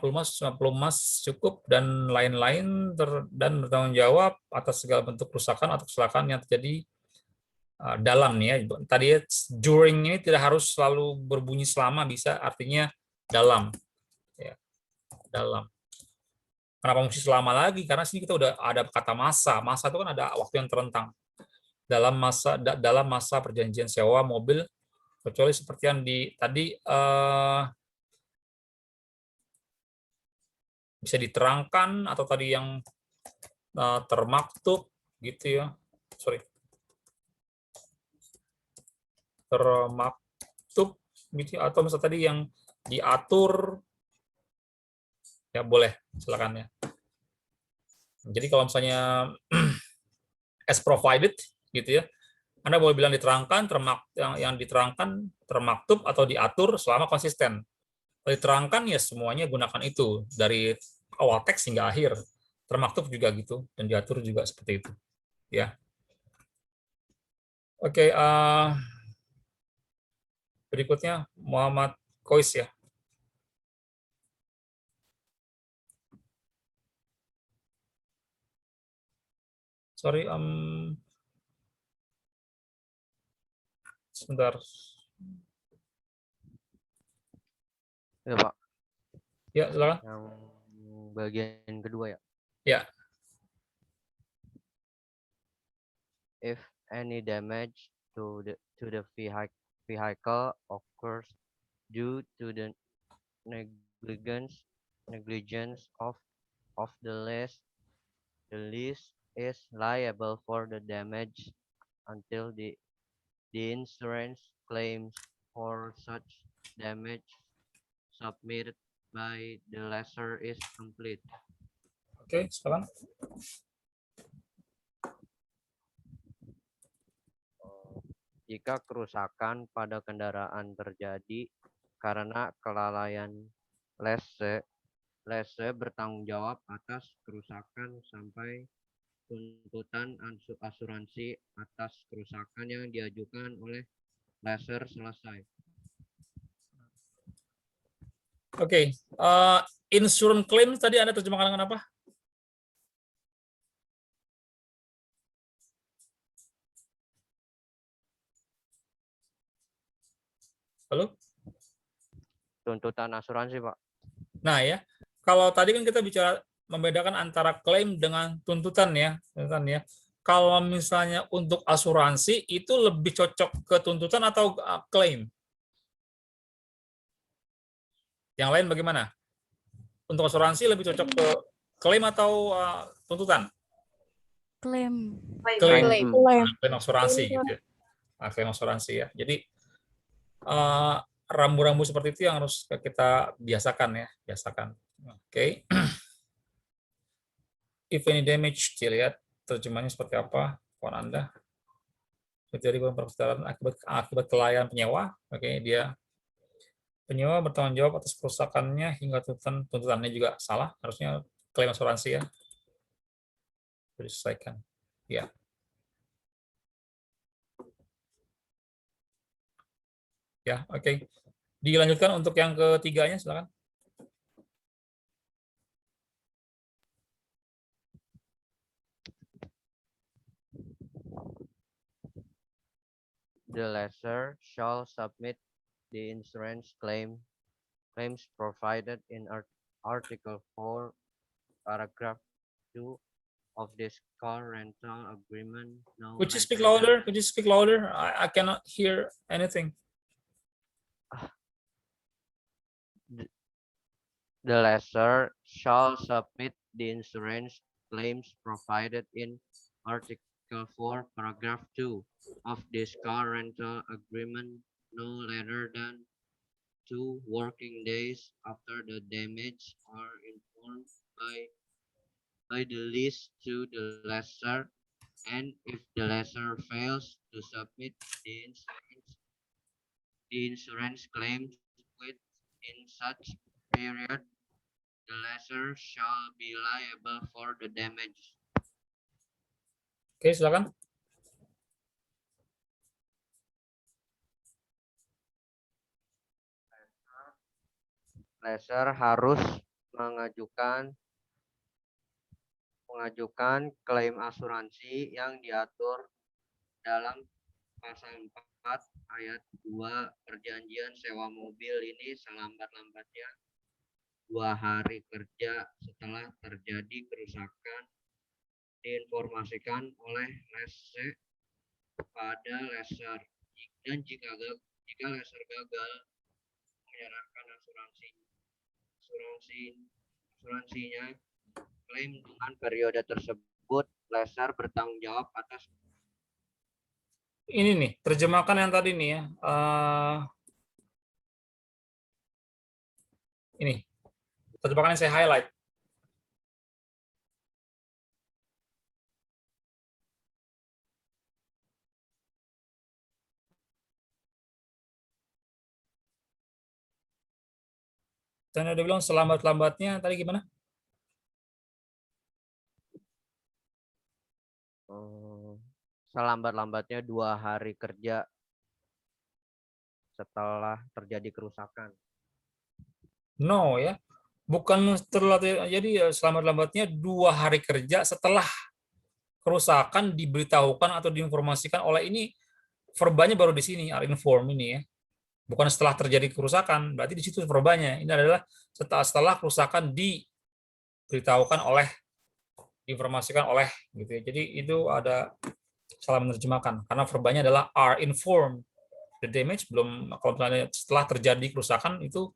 pelumas cukup, dan lain-lain, dan bertanggung jawab atas segala bentuk kerusakan atau kecelakaan yang terjadi dalam nih ya. Tadi ya, during ini tidak harus selalu berbunyi selama, bisa artinya dalam. Ya, dalam. Kenapa mesti selama lagi? Karena sini kita udah ada kata masa. Masa itu kan ada waktu yang terentang. Dalam masa perjanjian sewa mobil, kecuali seperti yang tadi bisa diterangkan, atau tadi yang termaktub gitu ya. Termaktub gitu, atau misalnya tadi yang diatur, ya boleh, silakan ya. Jadi kalau misalnya as provided gitu ya, Anda boleh bilang diterangkan, yang diterangkan termaktub atau diatur selama konsisten. Kalau diterangkan ya semuanya gunakan itu dari awal teks hingga akhir. Termaktub juga gitu, dan diatur juga seperti itu. Ya. Oke, berikutnya Muhammad Kois ya. Sorry, sebentar. Ya, Pak. Ya, silakan. Yang bagian kedua ya. Ya. If any damage to the vehicle occurs due to the negligence of the lease is liable for the damage until the insurance claims for such damage submitted by the lessor is complete. Oke, sekarang. Jika kerusakan pada kendaraan terjadi karena kelalaian lessee bertanggung jawab atas kerusakan sampai tuntutan asuransi atas kerusakan yang diajukan oleh lessor selesai. Oke, insurance claim tadi Anda terjemahkan dengan apa? Halo? Tuntutan asuransi, Pak. Nah ya, kalau tadi kan kita bicara membedakan antara klaim dengan tuntutan ya. Kalau misalnya untuk asuransi itu lebih cocok ke tuntutan atau klaim? Yang lain bagaimana? Untuk asuransi lebih cocok ke klaim atau tuntutan? Klaim. Klaim asuransi gitu ya. Klaim asuransi ya. Jadi rambu-rambu seperti itu yang harus kita biasakan ya, biasakan. Oke. If any damage, dilihat terjemahnya seperti apa, pohon Anda. Terjadi permasalahan akibat kelalaian penyewa, oke, dia penyewa bertanggung jawab atas kerusakannya hingga tuntutannya juga salah, harusnya klaim asuransi ya, diselesaikan. Ya. Ya, oke. Dilanjutkan untuk yang ketiganya, silakan. The lessor shall submit the insurance claims provided in Article 4, Paragraph 2 of this car rental agreement. No Could you speak later than- louder? Could you speak louder? I cannot hear anything. The lessor shall submit the insurance claims provided in Article 4, Paragraph 2 of this car rental agreement no later than 2 working days after the damage are informed by the lease to the lessor, and if the lessor fails to submit the insurance claims within such period, the lessor shall be liable for the damage. Oke, silakan. Lessor harus mengajukan klaim asuransi yang diatur dalam pasal 4 ayat 2 perjanjian sewa mobil ini selambat-lambatnya 2 hari kerja setelah terjadi kerusakan, diinformasikan oleh lessor kepada lessor, dan jika lessor gagal menyerahkan asuransinya, klaim dengan periode tersebut, lessor bertanggung jawab atas. Ini nih, terjemahkan yang tadi nih ya. Ini, terjemahkan yang saya highlight. Dan ada bilang selambat-lambatnya, tadi gimana? Selambat-lambatnya 2 hari kerja setelah terjadi kerusakan. No ya, bukan setelah, jadi selambat-lambatnya 2 hari kerja setelah kerusakan diberitahukan atau diinformasikan oleh ini, verbanya baru di sini, are informed ini ya. Bukan setelah terjadi kerusakan, berarti di situ verbanya. Ini adalah setelah kerusakan diberitahukan oleh, diinformasikan oleh, gitu ya. Jadi itu ada salah menerjemahkan, karena verbanya adalah are informed the damage, belum, kalau misalnya setelah terjadi kerusakan itu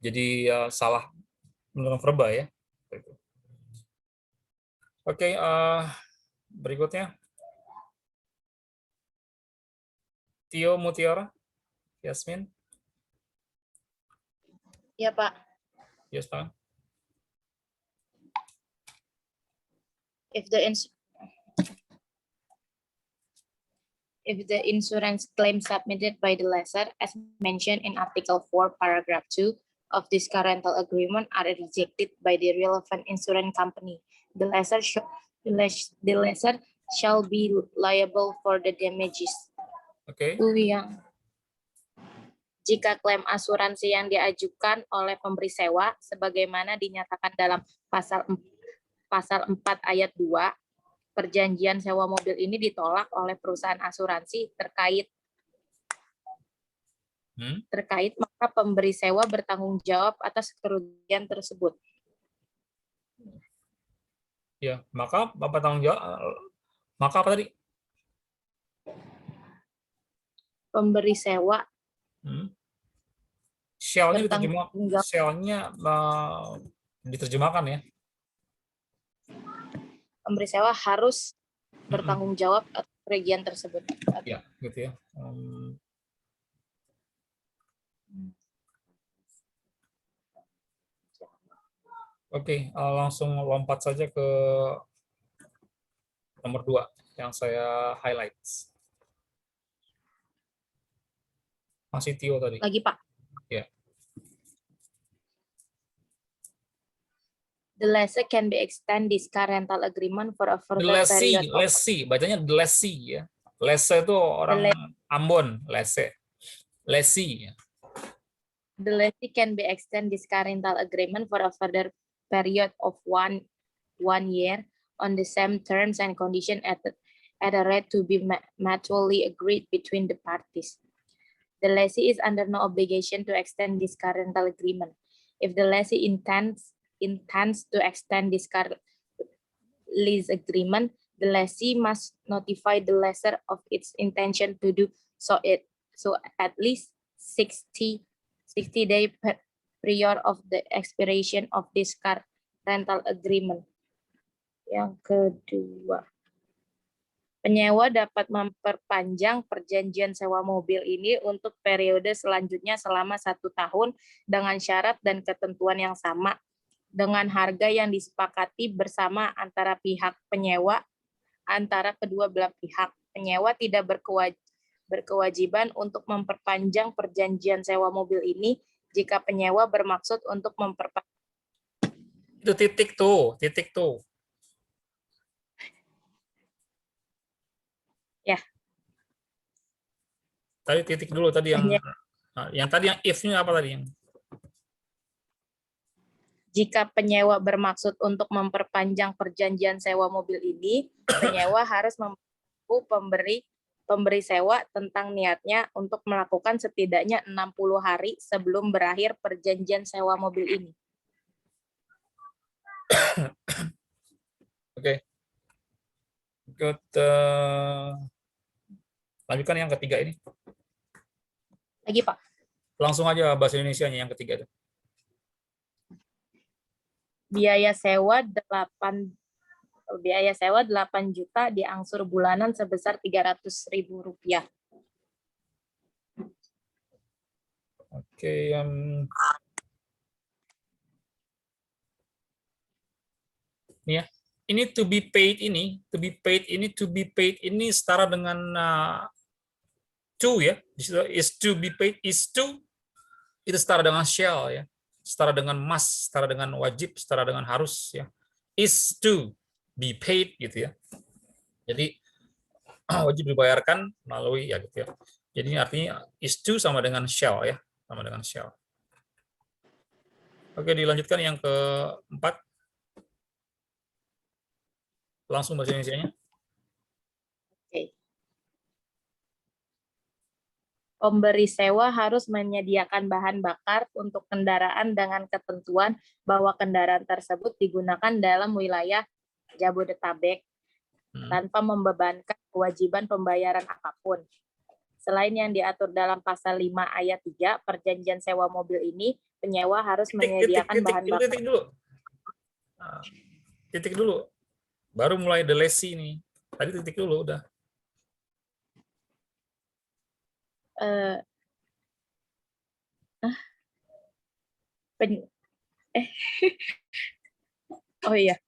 jadi salah menurut verba ya. Oke, berikutnya Tio Mutiara, Yasmin. Ya, Pak. Yes, Pak. If the insurance claim submitted by the lessor, as mentioned in Article 4, Paragraph 2 of this car rental agreement, are rejected by the relevant insurance company, the lessor shall be liable for the damages. Oke. Jika klaim asuransi yang diajukan oleh pemberi sewa, sebagaimana dinyatakan dalam pasal 4 ayat 2, perjanjian sewa mobil ini ditolak oleh perusahaan asuransi terkait, maka pemberi sewa bertanggung jawab atas kerugian tersebut. Ya, maka Bapak tanggung jawab, maka apa tadi? Pemberi sewa Shell-nya diterjemahkan ya. Pemberi sewa harus bertanggung jawab atas kerugian tersebut. Ya, gitu ya. Oke, langsung lompat saja ke nomor 2 yang saya highlight. Masih Tio tadi. Lagi, Pak. Ya. The lessee can be extend this car rental agreement for a The further period of lessee, bacanya the lessee ya. Lessee itu orang Ambon, lessee. Lessee. The lessee can be extend this car rental agreement for a further period of one year on the same terms and condition at a rate to be mutually agreed between the parties. The lessee is under no obligation to extend this car rental agreement. If the lessee intends to extend this car lease agreement, the lessee must notify the lessor of its intention to do so at least 60-day prior of the expiration of this car rental agreement. Yang kedua, penyewa dapat memperpanjang perjanjian sewa mobil ini untuk periode selanjutnya selama 1 tahun dengan syarat dan ketentuan yang sama, dengan harga yang disepakati bersama antara pihak penyewa, antara kedua belah pihak. Penyewa tidak berkewajiban untuk memperpanjang perjanjian sewa mobil ini jika penyewa bermaksud untuk memperpanjang. Itu titik tuh. Ya. Tadi titik dulu tadi yang tadi yang if-nya apa tadi yang? Jika penyewa bermaksud untuk memperpanjang perjanjian sewa mobil ini, penyewa harus memberitahu pemberi sewa tentang niatnya untuk melakukan setidaknya 60 hari sebelum berakhir perjanjian sewa mobil ini. Oke. Lanjutkan yang ketiga ini. Lagi, Pak. Langsung aja bahasa Indonesianya yang ketiga itu. Biaya sewa 8 juta diangsur bulanan sebesar Rp300.000. Oke, ini ya. Ini to be paid ini setara dengan to ya. Is to be paid is to itu setara dengan shall ya. Setara dengan must, setara dengan wajib, setara dengan harus ya. Is to be paid gitu ya. Jadi wajib dibayarkan melalui ya gitu ya. Jadi artinya is to sama dengan shall ya, sama dengan shall. Oke, dilanjutkan yang keempat. Langsung bahasa Indonesianya. Oke. Pemberi sewa harus menyediakan bahan bakar untuk kendaraan dengan ketentuan bahwa kendaraan tersebut digunakan dalam wilayah Jabodetabek tanpa membebankan kewajiban pembayaran apapun. Selain yang diatur dalam pasal 5 ayat 3 perjanjian sewa mobil ini, penyewa harus menyediakan bahan bakar. Titik dulu. Baru mulai the lessee nih. Tadi titik dulu udah. Oh iya.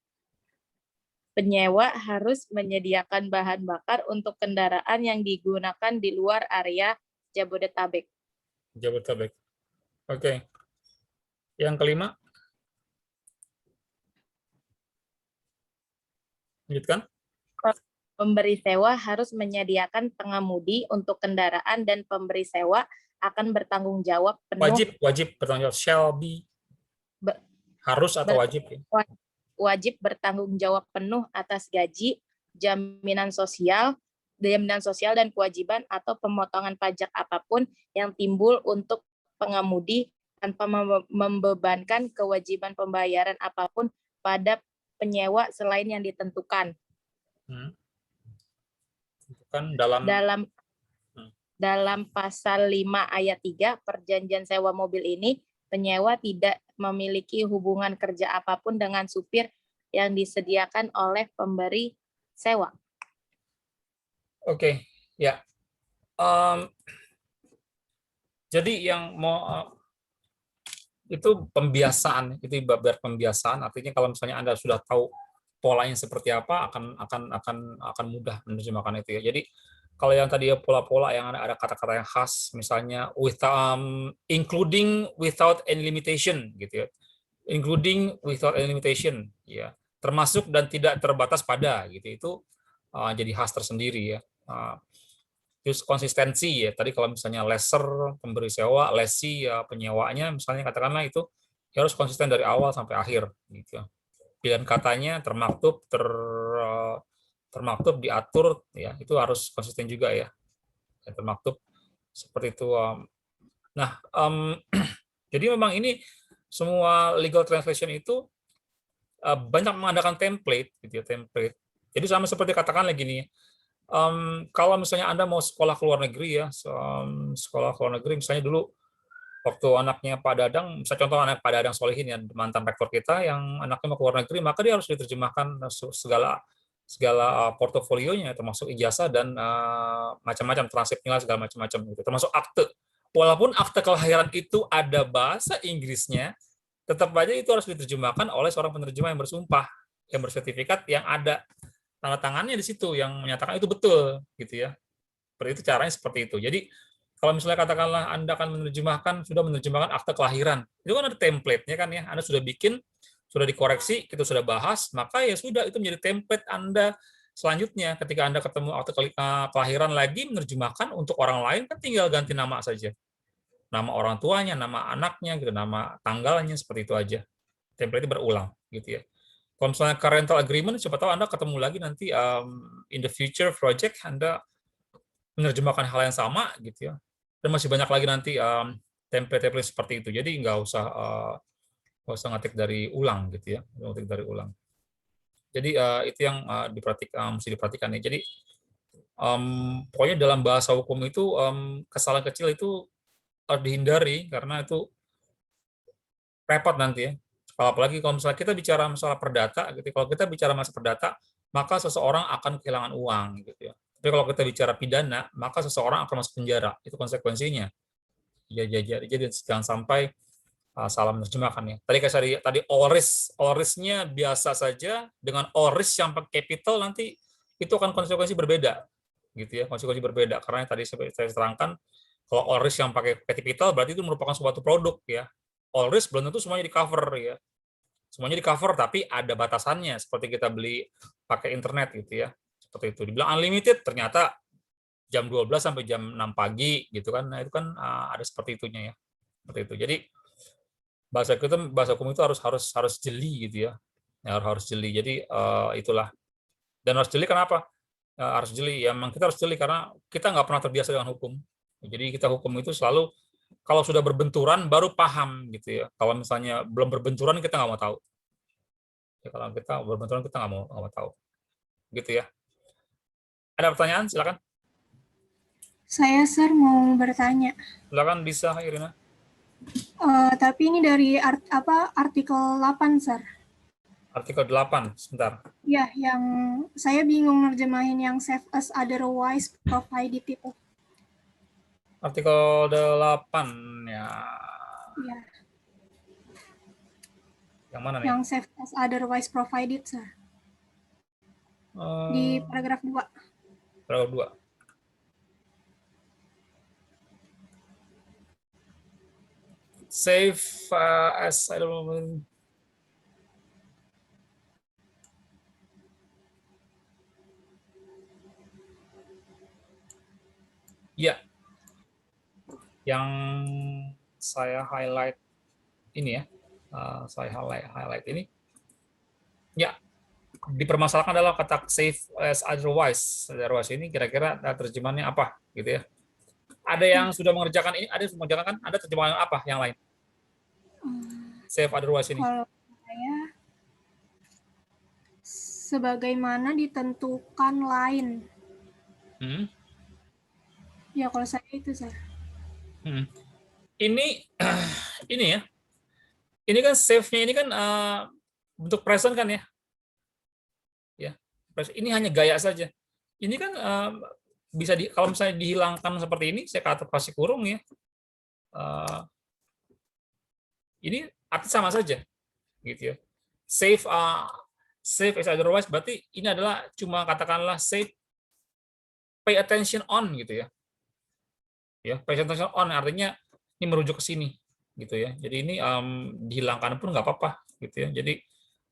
Penyewa harus menyediakan bahan bakar untuk kendaraan yang digunakan di luar area Jabodetabek. Jabodetabek. Oke. Yang kelima. Lanjutkan. Pemberi sewa harus menyediakan pengemudi untuk kendaraan dan pemberi sewa akan bertanggung jawab penuh. Wajib bertanggung jawab. Shall be. Harus atau wajib? Wajib bertanggung jawab penuh atas gaji, jaminan sosial dan kewajiban atau pemotongan pajak apapun yang timbul untuk pengemudi tanpa membebankan kewajiban pembayaran apapun pada penyewa selain yang ditentukan. Dalam pasal 5 ayat 3 perjanjian sewa mobil ini, penyewa tidak memiliki hubungan kerja apapun dengan supir yang disediakan oleh pemberi sewa. Oke, ya. Jadi yang mau itu pembiasaan, itu ibarat pembiasaan. Artinya kalau misalnya Anda sudah tahu polanya seperti apa, akan mudah menerjemahkan itu ya. Jadi kalau yang tadi ya pola-pola yang ada kata-kata yang khas, misalnya including without any limitation gitu ya, including without any limitation ya, termasuk dan tidak terbatas pada gitu, itu jadi khas tersendiri ya. Terus konsistensi ya, tadi kalau misalnya lesser pemberi sewa, lessee ya penyewanya, misalnya katakanlah itu ya harus konsisten dari awal sampai akhir gitu. Pilihan katanya termaktub, termaktub diatur ya, itu harus konsisten juga ya, termaktub seperti itu. Nah, jadi memang ini semua legal translation itu banyak mengandalkan template gitu ya, template. Jadi sama seperti katakanlah gini, kalau misalnya Anda mau sekolah ke luar negeri ya, sekolah ke luar negeri, misalnya dulu waktu anaknya Pak Dadang, misalnya contoh anak Pak Dadang Solihin ya, mantan rektor kita yang anaknya mau ke luar negeri, maka dia harus diterjemahkan segala portofolionya, termasuk ijazah dan macam-macam, transkrip nilai segala macam-macam gitu, termasuk akte. Walaupun akte kelahiran itu ada bahasa Inggrisnya, tetap aja itu harus diterjemahkan oleh seorang penerjemah yang bersumpah, yang bersertifikat, yang ada tanda tangannya di situ yang menyatakan itu betul gitu ya. Seperti itu, caranya seperti itu. Jadi kalau misalnya katakanlah Anda akan sudah menerjemahkan akte kelahiran, itu kan ada template-nya kan ya, Anda sudah bikin, sudah dikoreksi, kita sudah bahas, maka ya sudah, itu menjadi template Anda selanjutnya. Ketika Anda ketemu akte kelahiran lagi, menerjemahkan untuk orang lain, kan tinggal ganti nama saja. Nama orang tuanya, nama anaknya, gitu, nama tanggalnya, seperti itu aja. Template itu berulang gitu ya. Kalau misalnya rental agreement, siapa tahu Anda ketemu lagi nanti in the future project, Anda menerjemahkan hal yang sama gitu ya. Dan masih banyak lagi nanti template-template seperti itu. Jadi nggak usah ngetik dari ulang gitu ya, ngetik dari ulang. Jadi itu yang mesti diperhatikan ya. Jadi pokoknya dalam bahasa hukum itu kesalahan kecil itu harus dihindari karena itu repot nanti ya. Apalagi kalau misalnya kita bicara masalah perdata, gitu. Kalau kita bicara masalah perdata, maka seseorang akan kehilangan uang, gitu ya. Tapi kalau kita bicara pidana, maka seseorang akan masuk penjara. Itu konsekuensinya. Ya, jadi jangan sampai salah menerjemahkan ya. Tadi all-risk-nya biasa saja, dengan all-risk yang pakai capital nanti itu akan konsekuensi berbeda, gitu ya. Konsekuensi berbeda karena tadi saya terangkan, kalau all-risk yang pakai capital berarti itu merupakan suatu produk ya. All risk belum tentu semuanya di cover ya. Semuanya di cover tapi ada batasannya, seperti kita beli pakai internet gitu ya. Seperti itu. Dibilang unlimited ternyata jam 12 sampai jam 6 pagi gitu kan. Nah, itu kan ada seperti itunya ya. Seperti itu. Jadi bahasa hukum itu harus jeli gitu ya. Harus jeli. Jadi itulah. Dan harus jeli kenapa? Harus jeli ya, memang kita harus jeli karena kita nggak pernah terbiasa dengan hukum. Jadi kita hukum itu selalu kalau sudah berbenturan baru paham gitu ya. Kalau misalnya belum berbenturan kita nggak mau tahu. Ya, kalau kita berbenturan kita nggak mau tahu. Gitu ya. Ada pertanyaan? Silakan. Saya Sir mau bertanya. Silakan bisa Irina. Tapi ini dari artikel 8 Sir. Artikel 8, sebentar. Ya, yang saya bingung nerjemahin yang save as otherwise provided itu. Artikel 8 ya. Ya. Yang mana nih? Yang save as otherwise provided, Sir. Di paragraf 2. Paragraf 2. Save as I don't know. Ya. Yang saya highlight ini ya. Saya highlight ini. Ya. Dipermasalahkan adalah kata save as otherwise. Otherwise ini kira-kira terjemahannya apa gitu ya. Ada yang sudah mengerjakan ini, ada yang sudah mengerjakan kan? Ada terjemahan apa yang lain? Save otherwise ini. Kalau saya sebagaimana ditentukan lain. Ya kalau saya itu Sir. Ini ya. Ini kan save-nya ini kan bentuk present kan ya. Ya. Ini hanya gaya saja. Ini kan bisa kalau misalnya dihilangkan seperti ini, saya kasih kurung ya. Ini arti sama saja, gitu ya. Save as otherwise berarti ini adalah cuma katakanlah save pay attention on gitu ya. Ya, pay attention on artinya ini merujuk ke sini gitu ya. Jadi ini dihilangkan pun nggak apa-apa gitu ya. Jadi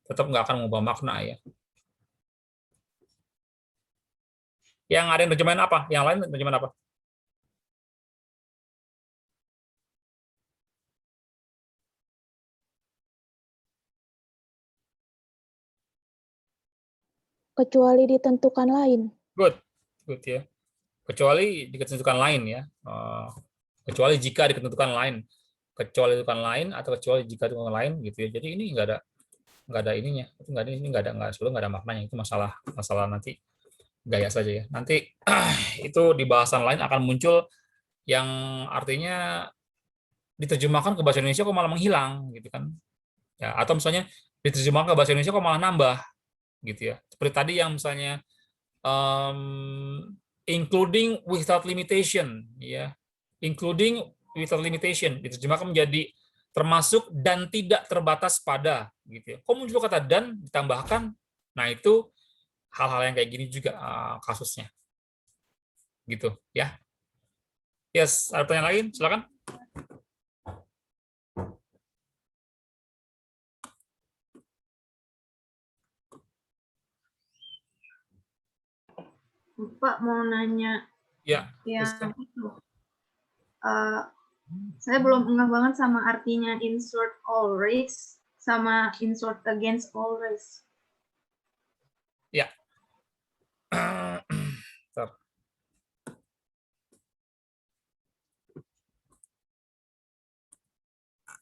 tetap nggak akan mengubah makna ya. Yang ada yang terjemahan apa? Yang lain terjemahan apa? Kecuali ditentukan lain. Good ya. Kecuali ditentukan lain ya. Kecuali jika ditentukan lain. Kecuali ditentukan lain atau kecuali jika ditentukan lain gitu ya. Jadi ini nggak ada ininya. Itu nggak ada maknanya. Itu masalah nanti gaya saja ya. Nanti itu di bahasan lain akan muncul yang artinya diterjemahkan ke bahasa Indonesia kok malah menghilang gitu kan. Ya, atau misalnya diterjemahkan ke bahasa Indonesia kok malah nambah gitu ya. Seperti tadi yang misalnya including without limitation ya. Including without limitation diterjemahkan menjadi termasuk dan tidak terbatas pada gitu ya. Kok muncul kata dan ditambahkan? Nah, itu hal-hal yang kayak gini juga kasusnya. Gitu ya. Yes, ada pertanyaan lain? Silakan. Pak mau nanya ya, yang itu. Saya belum enggak banget sama artinya insert all risks sama insert against all risks. Ya.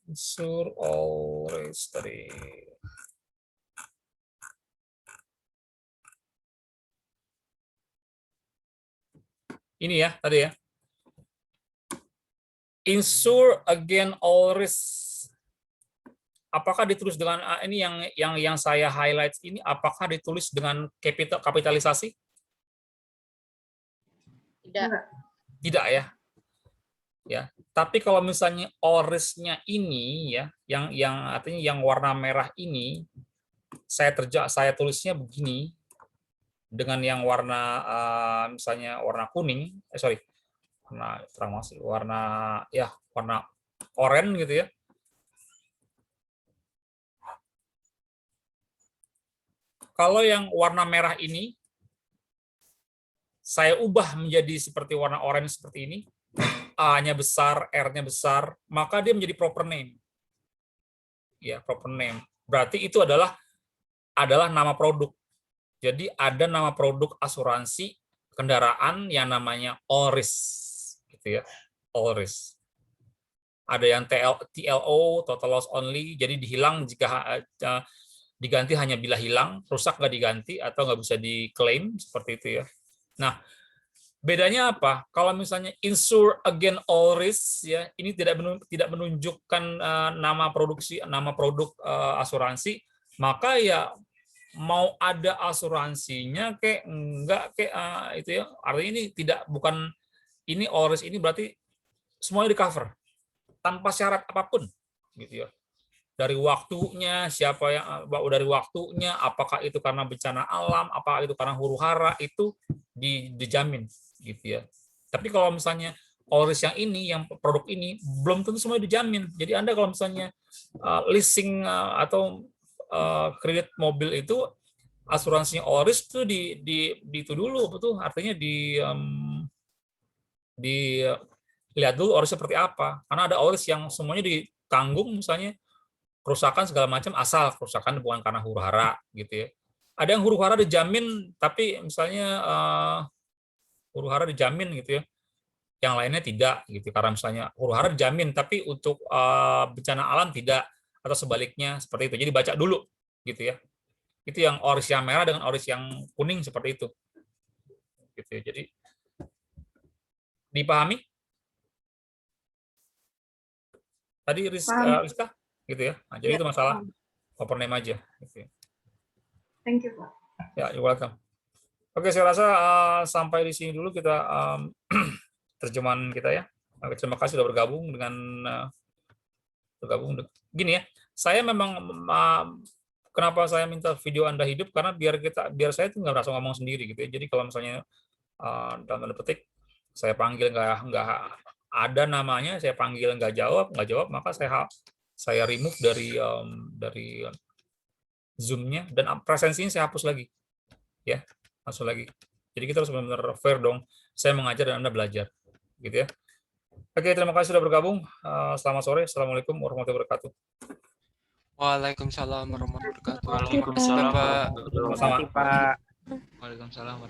Insert all risks tadi. Ini ya tadi ya. Insure against all risks. Apakah ditulis dengan ini yang saya highlight ini? Apakah ditulis dengan kapitalisasi? Tidak. Tidak ya. Ya. Tapi kalau misalnya all risk-nya ini ya, yang artinya yang warna merah ini, saya tulisnya begini dengan yang warna misalnya warna kuning, warna oranye gitu ya. Kalau yang warna merah ini saya ubah menjadi seperti warna oranye seperti ini, A-nya besar, R-nya besar, maka dia menjadi proper name. Ya, proper name. Berarti itu adalah nama produk. Jadi ada nama produk asuransi kendaraan yang namanya all risk gitu ya. All risk. Ada yang TLO, total loss only, jadi dihilang jika diganti hanya bila hilang, rusak nggak diganti atau nggak bisa diklaim seperti itu ya. Nah, bedanya apa? Kalau misalnya insure against all risks ya, ini tidak menunjukkan nama produk asuransi, maka ya mau ada asuransinya kayak enggak kayak itu ya. Artinya ini bukan ini all risk ini berarti semuanya di cover tanpa syarat apapun gitu ya. Dari waktunya dari waktunya, apakah itu karena bencana alam, apakah itu karena huru-hara, itu dijamin gitu ya. Tapi kalau misalnya all risk yang ini, yang produk ini belum tentu semua dijamin. Jadi Anda kalau misalnya leasing atau kredit mobil itu asuransinya all risk itu itu dulu betul, artinya lihat dulu all risk seperti apa. Karena ada all risk yang semuanya ditanggung, misalnya kerusakan segala macam asal kerusakan bukan karena huru-hara gitu ya. Ada yang huru-hara dijamin, tapi misalnya huru-hara dijamin gitu ya, yang lainnya tidak gitu. Karena misalnya huru-hara dijamin, tapi untuk bencana alam tidak, atau sebaliknya seperti itu. Jadi baca dulu gitu ya. Itu yang all risk yang merah dengan all risk yang kuning seperti itu. Gitu ya. Jadi dipahami? Tadi Rizka gitu ya. Nah, jadi itu masalah proper name aja gitu ya. Thank you, Pak. Ya, you're welcome. Oke, saya rasa sampai di sini dulu kita terjemahan kita ya. Terima kasih sudah bergabung dengan bergabung. Gini ya, saya memang kenapa saya minta video Anda hidup, karena biar saya tuh nggak merasa ngomong sendiri gitu ya. Jadi kalau misalnya dalam tanda petik saya panggil nggak ada namanya, saya panggil nggak jawab, maka saya remove dari Zoom-nya, dan presensinya saya hapus lagi, ya, langsung lagi. Jadi kita harus benar-benar fair dong. Saya mengajar dan Anda belajar, gitu ya. Oke, terima kasih sudah bergabung. Selamat sore. Assalamualaikum warahmatullahi wabarakatuh. Waalaikumsalam warahmatullahi wabarakatuh. Waalaikumsalam Bapak. warahmatullahi Sama-sama. Pak. Waalaikumsalam warahmatullahi